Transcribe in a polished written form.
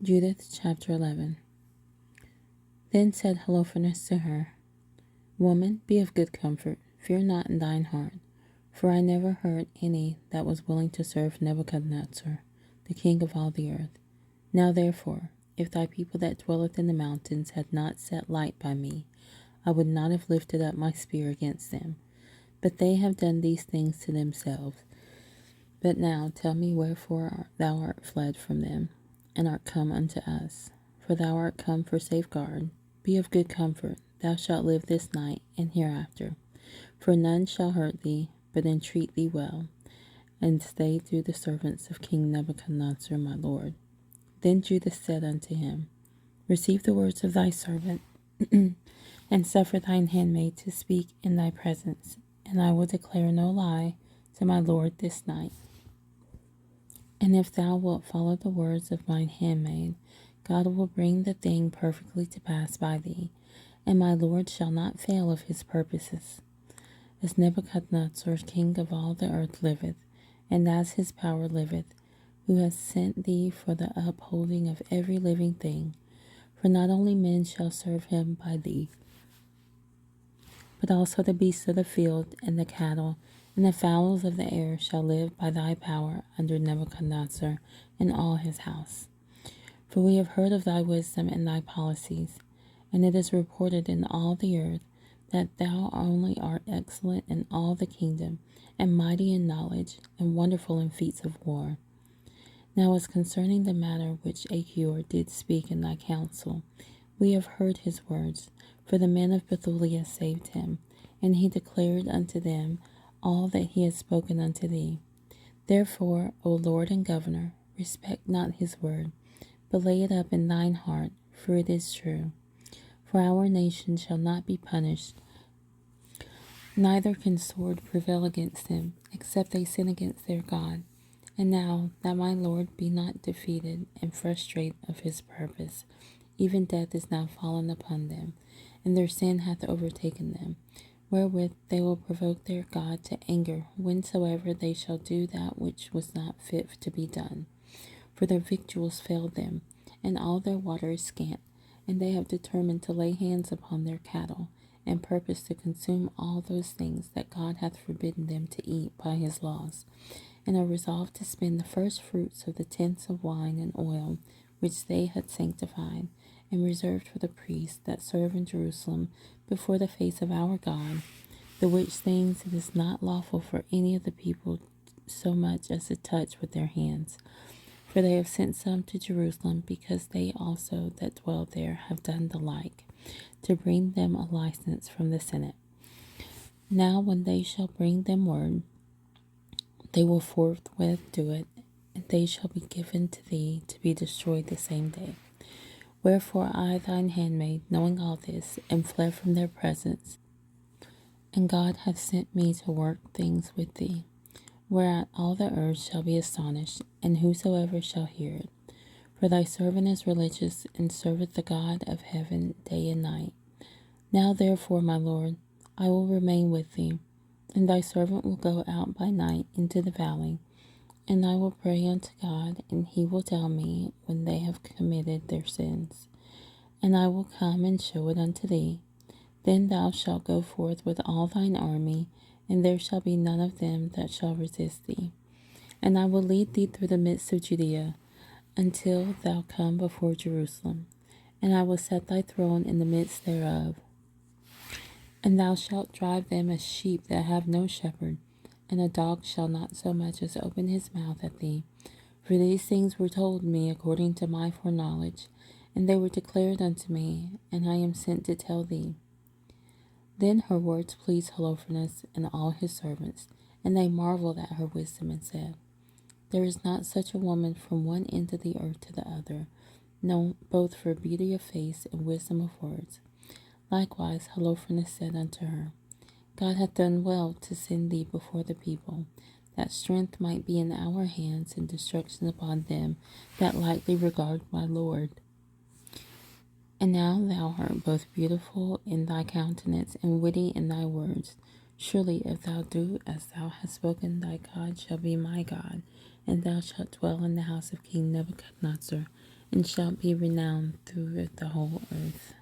Judith Chapter 11. Then said Holofernes to her, Woman, be of good comfort, fear not in thine heart, for I never heard any that was willing to serve Nebuchadnezzar, the king of all the earth. Now therefore, if thy people that dwelleth in the mountains had not set light by me, I would not have lifted up my spear against them. But they have done these things to themselves. But now tell me wherefore thou art fled from them, and art come unto us. For thou art come for safeguard. Be of good comfort, thou shalt live this night and hereafter. For none shall hurt thee, but entreat thee well, and stay through the servants of King Nebuchadnezzar my lord. Then Judith said unto him, Receive the words of thy servant, and suffer thine handmaid to speak in thy presence, and I will declare no lie to my lord this night. And if thou wilt follow the words of mine handmaid, God will bring the thing perfectly to pass by thee, and my Lord shall not fail of his purposes. As Nebuchadnezzar, king of all the earth, liveth, and as his power liveth, who has sent thee for the upholding of every living thing. For not only men shall serve him by thee, but also the beasts of the field, and the cattle, and the fowls of the air shall live by thy power under Nebuchadnezzar and all his house. For we have heard of thy wisdom and thy policies, and it is reported in all the earth that thou only art excellent in all the kingdom, and mighty in knowledge, and wonderful in feats of war. Now as concerning the matter which Achior did speak in thy council, we have heard his words, for the men of Bethulia saved him, and he declared unto them all that he had spoken unto thee. Therefore, O Lord and Governor, respect not his word, but lay it up in thine heart, for it is true. For our nation shall not be punished, neither can sword prevail against them, except they sin against their God. And now that my Lord be not defeated and frustrate of his purpose, even death is now fallen upon them, and their sin hath overtaken them, wherewith they will provoke their God to anger whensoever they shall do that which was not fit to be done. For their victuals failed them, and all their water is scant, and they have determined to lay hands upon their cattle, and purpose to consume all those things that God hath forbidden them to eat by his laws, and are resolved to spend the first fruits of the tenths of wine and oil which they had sanctified, and reserved for the priests that serve in Jerusalem before the face of our God, the which things it is not lawful for any of the people so much as to touch with their hands. For they have sent some to Jerusalem, because they also that dwell there have done the like, to bring them a license from the Senate. Now when they shall bring them word, they will forthwith do it, and they shall be given to thee to be destroyed the same day. Wherefore I, thine handmaid, knowing all this, am fled from their presence, and God hath sent me to work things with thee, whereat all the earth shall be astonished, and whosoever shall hear it. For thy servant is religious, and serveth the God of heaven day and night. Now therefore, my Lord, I will remain with thee, and thy servant will go out by night into the valley, and I will pray unto God, and he will tell me when they have committed their sins. And I will come and show it unto thee. Then thou shalt go forth with all thine army, and there shall be none of them that shall resist thee. And I will lead thee through the midst of Judea, until thou come before Jerusalem. And I will set thy throne in the midst thereof. And thou shalt drive them as sheep that have no shepherd, and a dog shall not so much as open his mouth at thee. For these things were told me according to my foreknowledge, and they were declared unto me, and I am sent to tell thee. Then her words pleased Holofernes and all his servants, and they marveled at her wisdom, and said, There is not such a woman from one end of the earth to the other, known both for beauty of face and wisdom of words. Likewise Holofernes said unto her, God hath done well to send thee before the people, that strength might be in our hands and destruction upon them that lightly regard my Lord. And now thou art both beautiful in thy countenance and witty in thy words. Surely if thou do as thou hast spoken, thy God shall be my God, and thou shalt dwell in the house of King Nebuchadnezzar, and shalt be renowned through the whole earth.